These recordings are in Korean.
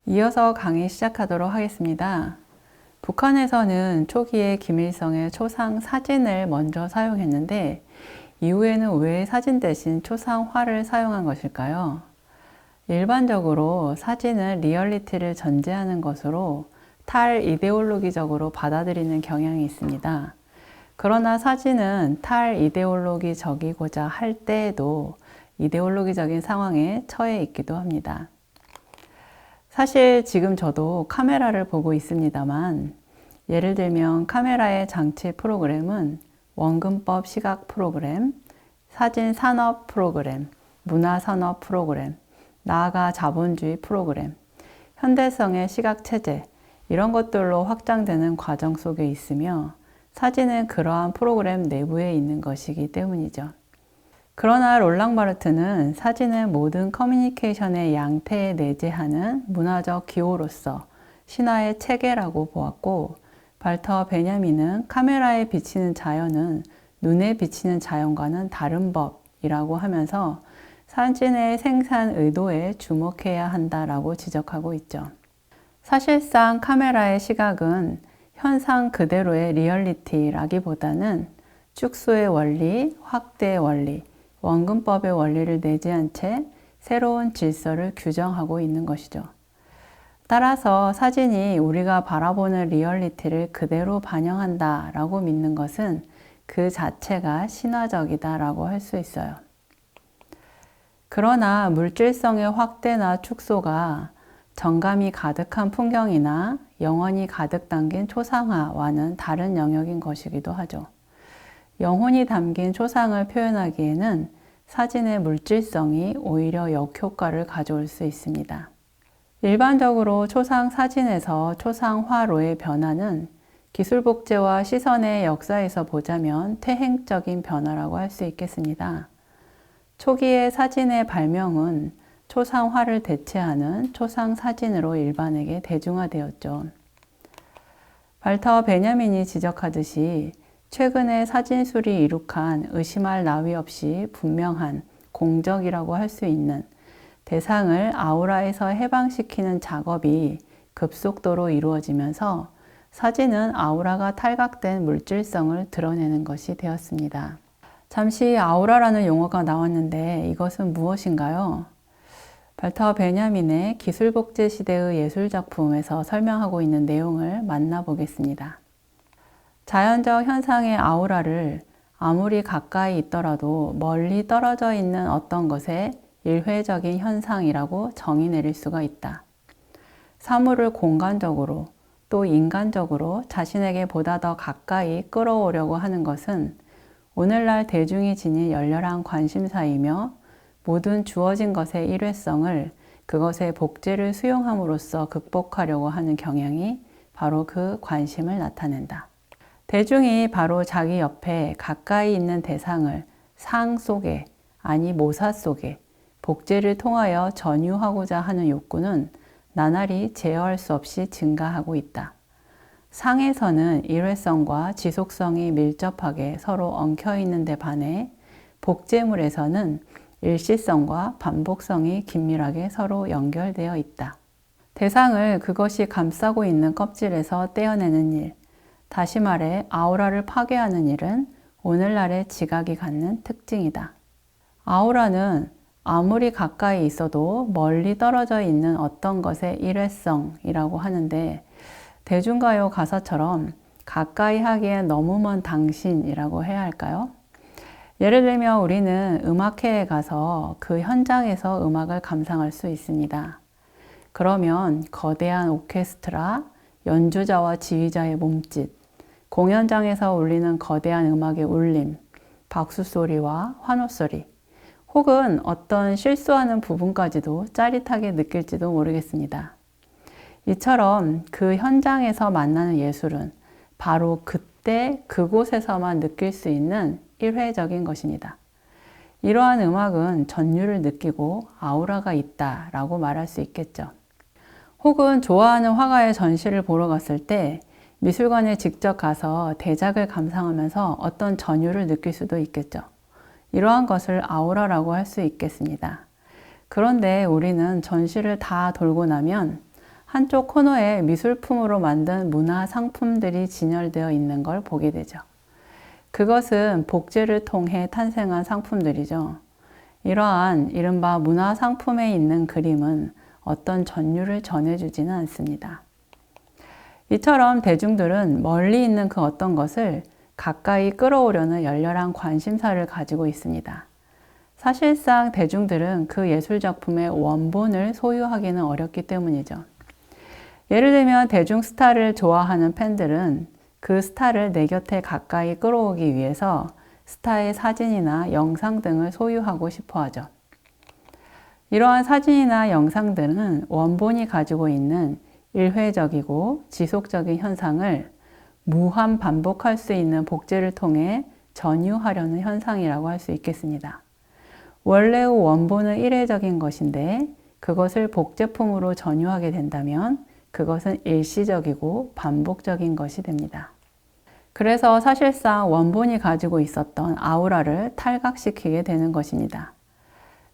이어서 강의 시작하도록 하겠습니다. 북한에서는 초기에 김일성의 초상 사진을 먼저 사용했는데 이후에는 왜 사진 대신 초상화를 사용한 것일까요? 일반적으로 사진은 리얼리티를 전제하는 것으로 탈이데올로기적으로 받아들이는 경향이 있습니다. 그러나 사진은 탈이데올로기적이고자 할 때에도 이데올로기적인 상황에 처해 있기도 합니다. 사실 지금 저도 카메라를 보고 있습니다만, 예를 들면 카메라의 장치 프로그램은 원근법 시각 프로그램, 사진 산업 프로그램, 문화 산업 프로그램, 나아가 자본주의 프로그램, 현대성의 시각 체제, 이런 것들로 확장되는 과정 속에 있으며 사진은 그러한 프로그램 내부에 있는 것이기 때문이죠. 그러나 롤랑 바르트는 사진을 모든 커뮤니케이션의 양태에 내재하는 문화적 기호로서 신화의 체계라고 보았고, 발터 베냐민은 카메라에 비치는 자연은 눈에 비치는 자연과는 다른 법이라고 하면서 사진의 생산 의도에 주목해야 한다라고 지적하고 있죠. 사실상 카메라의 시각은 현상 그대로의 리얼리티라기보다는 축소의 원리, 확대의 원리, 원근법의 원리를 내재한 채 새로운 질서를 규정하고 있는 것이죠. 따라서 사진이 우리가 바라보는 리얼리티를 그대로 반영한다 라고 믿는 것은 그 자체가 신화적이다 라고 할 수 있어요. 그러나 물질성의 확대나 축소가 정감이 가득한 풍경이나 영혼이 가득 담긴 초상화와는 다른 영역인 것이기도 하죠. 영혼이 담긴 초상을 표현하기에는 사진의 물질성이 오히려 역효과를 가져올 수 있습니다. 일반적으로 초상 사진에서 초상화로의 변화는 기술 복제와 시선의 역사에서 보자면 퇴행적인 변화라고 할 수 있겠습니다. 초기의 사진의 발명은 초상화를 대체하는 초상 사진으로 일반에게 대중화되었죠. 발터 베냐민이 지적하듯이 최근의 사진술이 이룩한 의심할 나위 없이 분명한 공적이라고 할 수 있는 대상을 아우라에서 해방시키는 작업이 급속도로 이루어지면서 사진은 아우라가 탈각된 물질성을 드러내는 것이 되었습니다. 잠시 아우라라는 용어가 나왔는데 이것은 무엇인가요? 발터 베냐민의 기술복제 시대의 예술작품에서 설명하고 있는 내용을 만나보겠습니다. 자연적 현상의 아우라를 아무리 가까이 있더라도 멀리 떨어져 있는 어떤 것의 일회적인 현상이라고 정의 내릴 수가 있다. 사물을 공간적으로 또 인간적으로 자신에게 보다 더 가까이 끌어오려고 하는 것은 오늘날 대중이 지닌 열렬한 관심사이며 모든 주어진 것의 일회성을 그것의 복제를 수용함으로써 극복하려고 하는 경향이 바로 그 관심을 나타낸다. 대중이 바로 자기 옆에 가까이 있는 대상을 상 속에, 아니 모사 속에 복제를 통하여 전유하고자 하는 욕구는 나날이 제어할 수 없이 증가하고 있다. 상에서는 일회성과 지속성이 밀접하게 서로 엉켜있는 데 반해 복제물에서는 일시성과 반복성이 긴밀하게 서로 연결되어 있다. 대상을 그것이 감싸고 있는 껍질에서 떼어내는 일, 다시 말해 아우라를 파괴하는 일은 오늘날의 지각이 갖는 특징이다. 아우라는 아무리 가까이 있어도 멀리 떨어져 있는 어떤 것의 일회성이라고 하는데 대중가요 가사처럼 가까이 하기엔 너무 먼 당신이라고 해야 할까요? 예를 들면 우리는 음악회에 가서 그 현장에서 음악을 감상할 수 있습니다. 그러면 거대한 오케스트라, 연주자와 지휘자의 몸짓, 공연장에서 울리는 거대한 음악의 울림, 박수 소리와 환호 소리, 혹은 어떤 실수하는 부분까지도 짜릿하게 느낄지도 모르겠습니다. 이처럼 그 현장에서 만나는 예술은 바로 그때 그곳에서만 느낄 수 있는 일회적인 것입니다. 이러한 음악은 전율을 느끼고 아우라가 있다라고 말할 수 있겠죠. 혹은 좋아하는 화가의 전시를 보러 갔을 때 미술관에 직접 가서 대작을 감상하면서 어떤 전율을 느낄 수도 있겠죠. 이러한 것을 아우라라고 할 수 있겠습니다. 그런데 우리는 전시를 다 돌고 나면 한쪽 코너에 미술품으로 만든 문화 상품들이 진열되어 있는 걸 보게 되죠. 그것은 복제를 통해 탄생한 상품들이죠. 이러한 이른바 문화 상품에 있는 그림은 어떤 전율을 전해주지는 않습니다. 이처럼 대중들은 멀리 있는 그 어떤 것을 가까이 끌어오려는 열렬한 관심사를 가지고 있습니다. 사실상 대중들은 그 예술작품의 원본을 소유하기는 어렵기 때문이죠. 예를 들면 대중 스타를 좋아하는 팬들은 그 스타를 내 곁에 가까이 끌어오기 위해서 스타의 사진이나 영상 등을 소유하고 싶어 하죠. 이러한 사진이나 영상들은 원본이 가지고 있는 일회적이고 지속적인 현상을 무한 반복할 수 있는 복제를 통해 전유하려는 현상이라고 할 수 있겠습니다. 원래의 원본은 일회적인 것인데 그것을 복제품으로 전유하게 된다면 그것은 일시적이고 반복적인 것이 됩니다. 그래서 사실상 원본이 가지고 있었던 아우라를 탈각시키게 되는 것입니다.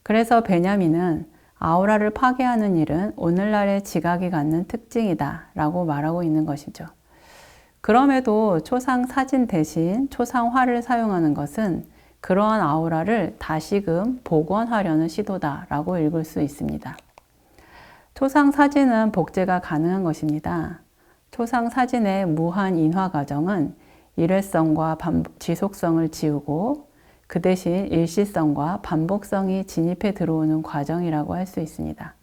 그래서 베냐민은 아우라를 파괴하는 일은 오늘날의 지각이 갖는 특징이다 라고 말하고 있는 것이죠. 그럼에도 초상 사진 대신 초상화를 사용하는 것은 그러한 아우라를 다시금 복원하려는 시도다 라고 읽을 수 있습니다. 초상 사진은 복제가 가능한 것입니다. 초상 사진의 무한 인화 과정은 일회성과 지속성을 지우고 그 대신 일시성과 반복성이 진입해 들어오는 과정이라고 할 수 있습니다.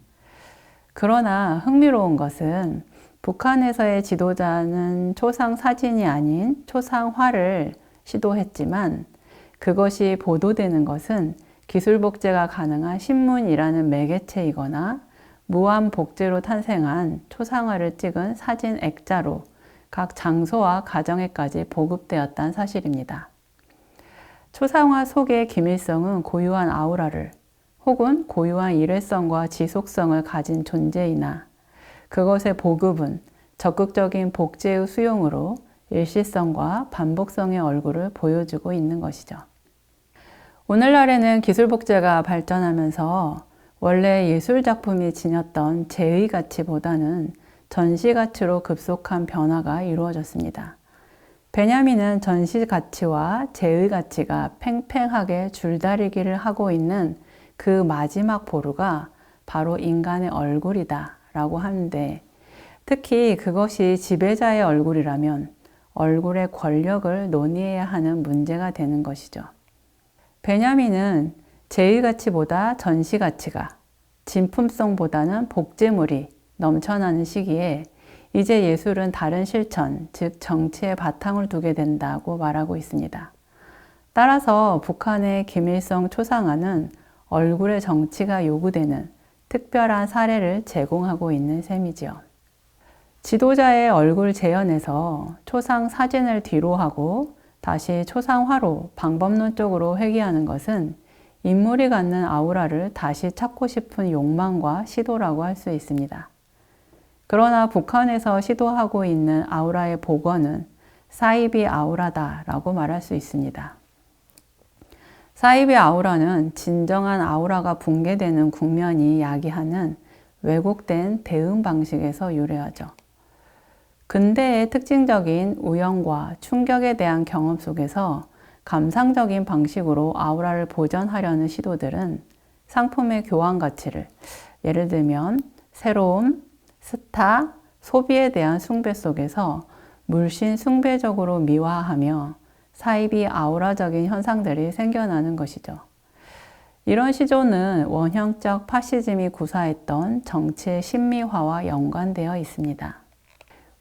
그러나 흥미로운 것은 북한에서의 지도자는 초상 사진이 아닌 초상화를 시도했지만 그것이 보도되는 것은 기술 복제가 가능한 신문이라는 매개체이거나 무한 복제로 탄생한 초상화를 찍은 사진 액자로 각 장소와 가정에까지 보급되었다는 사실입니다. 초상화 속의 기밀성은 고유한 아우라를 혹은 고유한 일회성과 지속성을 가진 존재이나 그것의 보급은 적극적인 복제의 수용으로 일시성과 반복성의 얼굴을 보여주고 있는 것이죠. 오늘날에는 기술 복제가 발전하면서 원래 예술작품이 지녔던 재의 가치보다는 전시 가치로 급속한 변화가 이루어졌습니다. 베냐민은 전시 가치와 재의 가치가 팽팽하게 줄다리기를 하고 있는 그 마지막 보루가 바로 인간의 얼굴이다 라고 하는데 특히 그것이 지배자의 얼굴이라면 얼굴의 권력을 논의해야 하는 문제가 되는 것이죠. 베냐민은 재의 가치보다 전시 가치가 진품성보다는 복제물이 넘쳐나는 시기에 이제 예술은 다른 실천, 즉 정치에 바탕을 두게 된다고 말하고 있습니다. 따라서 북한의 김일성 초상화는 얼굴의 정치가 요구되는 특별한 사례를 제공하고 있는 셈이지요. 지도자의 얼굴 재현에서 초상 사진을 뒤로 하고 다시 초상화로 방법론적으로 회귀하는 것은 인물이 갖는 아우라를 다시 찾고 싶은 욕망과 시도라고 할 수 있습니다. 그러나 북한에서 시도하고 있는 아우라의 복원은 사이비 아우라다라고 말할 수 있습니다. 사이비 아우라는 진정한 아우라가 붕괴되는 국면이 야기하는 왜곡된 대응 방식에서 유래하죠. 근대의 특징적인 우연과 충격에 대한 경험 속에서 감상적인 방식으로 아우라를 보존하려는 시도들은 상품의 교환 가치를 예를 들면 새로움, 스타, 소비에 대한 숭배 속에서 물씬 숭배적으로 미화하며 사이비 아우라적인 현상들이 생겨나는 것이죠. 이런 시조는 원형적 파시즘이 구사했던 정치의 신미화와 연관되어 있습니다.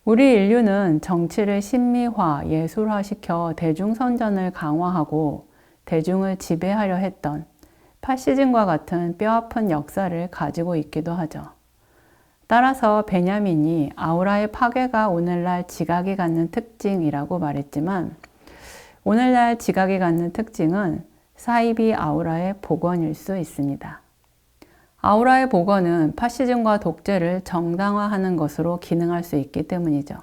우리 인류는 정치를 신미화, 예술화시켜 대중선전을 강화하고 대중을 지배하려 했던 파시즘과 같은 뼈아픈 역사를 가지고 있기도 하죠. 따라서 베냐민이 아우라의 파괴가 오늘날 지각이 갖는 특징이라고 말했지만 오늘날 지각이 갖는 특징은 사이비 아우라의 복원일 수 있습니다. 아우라의 복원은 파시즘과 독재를 정당화하는 것으로 기능할 수 있기 때문이죠.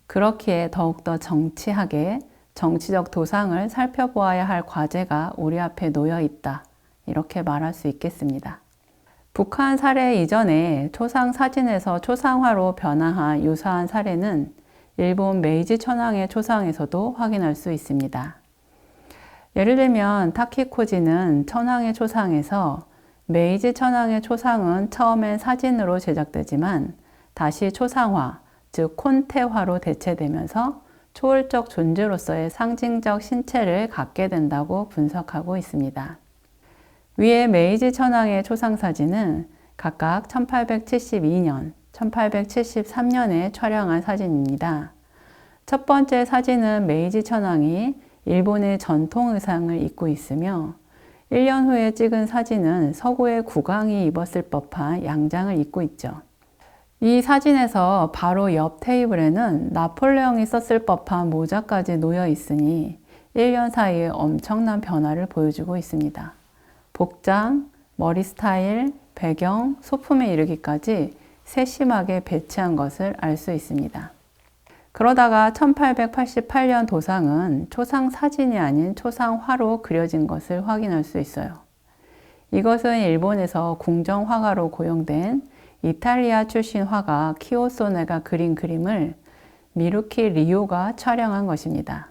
그렇기에 더욱더 정치하게 정치적 도상을 살펴보아야 할 과제가 우리 앞에 놓여 있다. 이렇게 말할 수 있겠습니다. 북한 사례 이전에 초상 사진에서 초상화로 변화한 유사한 사례는 일본 메이지 천황의 초상에서도 확인할 수 있습니다. 예를 들면 타키코지는 천황의 초상에서 메이지 천황의 초상은 처음엔 사진으로 제작되지만 다시 초상화, 즉 콘테화로 대체되면서 초월적 존재로서의 상징적 신체를 갖게 된다고 분석하고 있습니다. 위의 메이지 천황의 초상 사진은 각각 1872년, 1873년에 촬영한 사진입니다. 첫 번째 사진은 메이지 천황이 일본의 전통 의상을 입고 있으며 1년 후에 찍은 사진은 서구의 국왕이 입었을 법한 양장을 입고 있죠. 이 사진에서 바로 옆 테이블에는 나폴레옹이 썼을 법한 모자까지 놓여 있으니 1년 사이에 엄청난 변화를 보여주고 있습니다. 복장, 머리 스타일, 배경, 소품에 이르기까지 세심하게 배치한 것을 알 수 있습니다. 그러다가 1888년 도상은 초상 사진이 아닌 초상화로 그려진 것을 확인할 수 있어요. 이것은 일본에서 궁정화가로 고용된 이탈리아 출신 화가 키오소네가 그린 그림을 미루키 리오가 촬영한 것입니다.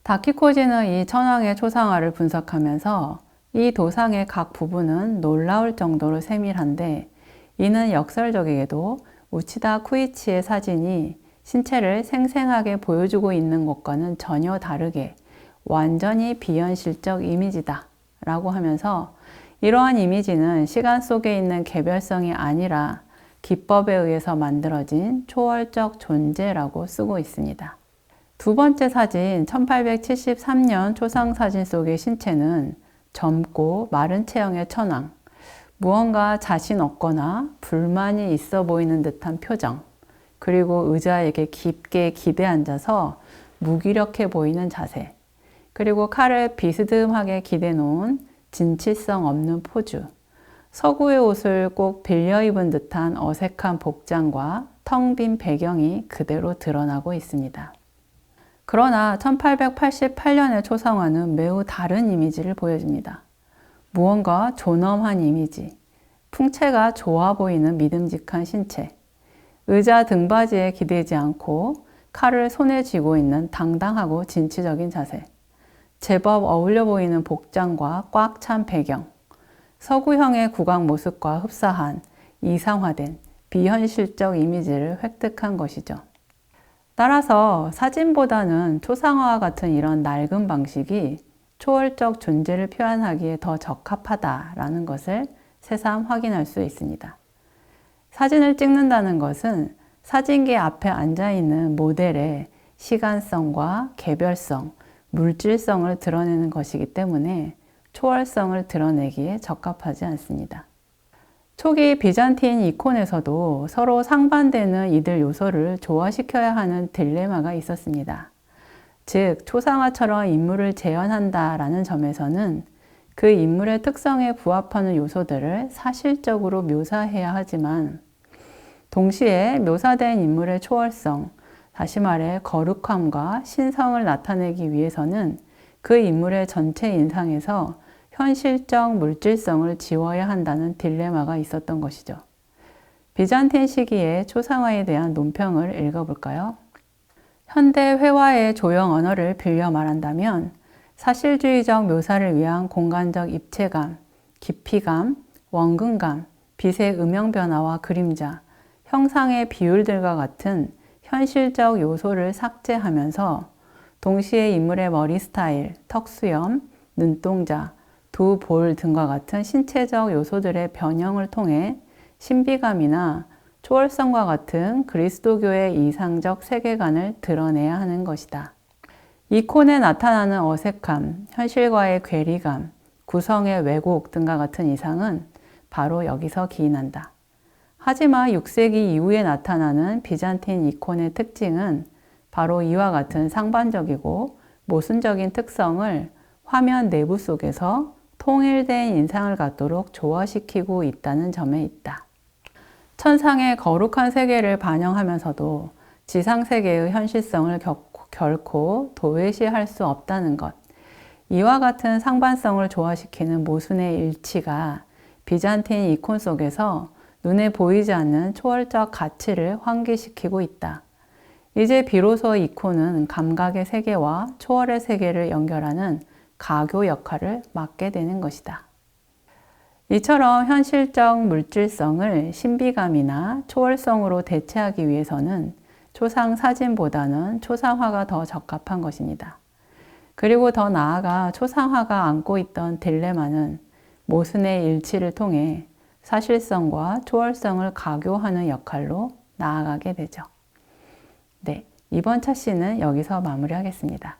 다키코지는 이 천황의 초상화를 분석하면서 이 도상의 각 부분은 놀라울 정도로 세밀한데 이는 역설적이게도 우치다 쿠이치의 사진이 신체를 생생하게 보여주고 있는 것과는 전혀 다르게 완전히 비현실적 이미지다 라고 하면서 이러한 이미지는 시간 속에 있는 개별성이 아니라 기법에 의해서 만들어진 초월적 존재라고 쓰고 있습니다. 두 번째 사진 1873년 초상 사진 속의 신체는 젊고 마른 체형의 천황, 무언가 자신 없거나 불만이 있어 보이는 듯한 표정, 그리고 의자에게 깊게 기대 앉아서 무기력해 보이는 자세, 그리고 칼을 비스듬하게 기대 놓은 진취성 없는 포즈, 서구의 옷을 꼭 빌려 입은 듯한 어색한 복장과 텅 빈 배경이 그대로 드러나고 있습니다. 그러나 1888년의 초상화는 매우 다른 이미지를 보여줍니다. 무언가 존엄한 이미지, 풍채가 좋아 보이는 믿음직한 신체, 의자 등받이에 기대지 않고 칼을 손에 쥐고 있는 당당하고 진취적인 자세, 제법 어울려 보이는 복장과 꽉 찬 배경, 서구형의 국왕 모습과 흡사한 이상화된 비현실적 이미지를 획득한 것이죠. 따라서 사진보다는 초상화와 같은 이런 낡은 방식이 초월적 존재를 표현하기에 더 적합하다라는 것을 새삼 확인할 수 있습니다. 사진을 찍는다는 것은 사진기 앞에 앉아있는 모델의 시간성과 개별성, 물질성을 드러내는 것이기 때문에 초월성을 드러내기에 적합하지 않습니다. 초기 비잔틴 이콘에서도 서로 상반되는 이들 요소를 조화시켜야 하는 딜레마가 있었습니다. 즉, 초상화처럼 인물을 재현한다라는 점에서는 그 인물의 특성에 부합하는 요소들을 사실적으로 묘사해야 하지만 동시에 묘사된 인물의 초월성, 다시 말해 거룩함과 신성을 나타내기 위해서는 그 인물의 전체 인상에서 현실적 물질성을 지워야 한다는 딜레마가 있었던 것이죠. 비잔틴 시기의 초상화에 대한 논평을 읽어볼까요? 현대 회화의 조형 언어를 빌려 말한다면 사실주의적 묘사를 위한 공간적 입체감, 깊이감, 원근감, 빛의 음영 변화와 그림자, 형상의 비율들과 같은 현실적 요소를 삭제하면서 동시에 인물의 머리 스타일, 턱수염, 눈동자, 두 볼 등과 같은 신체적 요소들의 변형을 통해 신비감이나 초월성과 같은 그리스도교의 이상적 세계관을 드러내야 하는 것이다. 이콘에 나타나는 어색함, 현실과의 괴리감, 구성의 왜곡 등과 같은 이상은 바로 여기서 기인한다. 하지만 6세기 이후에 나타나는 비잔틴 이콘의 특징은 바로 이와 같은 상반적이고 모순적인 특성을 화면 내부 속에서 통일된 인상을 갖도록 조화시키고 있다는 점에 있다. 천상의 거룩한 세계를 반영하면서도 지상 세계의 현실성을 결코 도외시할 수 없다는 것. 이와 같은 상반성을 조화시키는 모순의 일치가 비잔틴 이콘 속에서 눈에 보이지 않는 초월적 가치를 환기시키고 있다. 이제 비로소 이콘은 감각의 세계와 초월의 세계를 연결하는 가교 역할을 맡게 되는 것이다. 이처럼 현실적 물질성을 신비감이나 초월성으로 대체하기 위해서는 초상 사진보다는 초상화가 더 적합한 것입니다. 그리고 더 나아가 초상화가 안고 있던 딜레마는 모순의 일치를 통해 사실성과 초월성을 가교하는 역할로 나아가게 되죠. 네, 이번 차시는 여기서 마무리하겠습니다.